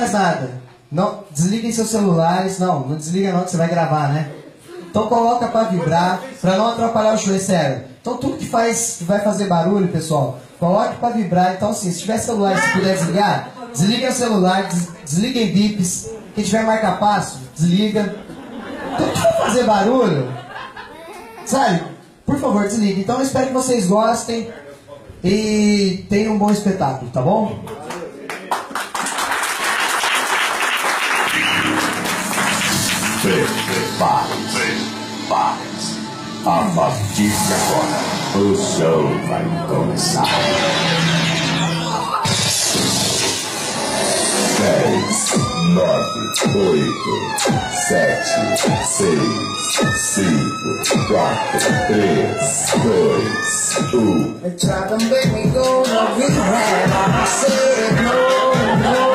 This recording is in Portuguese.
mais nada. Não, desliguem seus celulares. Não desliga não, que você vai gravar, né? Então coloca pra vibrar, pra não atrapalhar o show, é sério. Então tudo que vai fazer barulho, pessoal, coloque pra vibrar. Então assim, se tiver celular e se puder desligar, desliguem o celular, desliguem bips. Quem tiver marca-passo, desliga. Tudo que vai fazer barulho, sabe? Por favor, desligue. Então eu espero que vocês gostem e tenham um bom espetáculo, tá bom? Prepare-se. A partir de agora, o show vai começar. 10, 9, 8, 7, 6, 5, 4, 3, 2, 1. They try to make me go to rehab. I said no, no.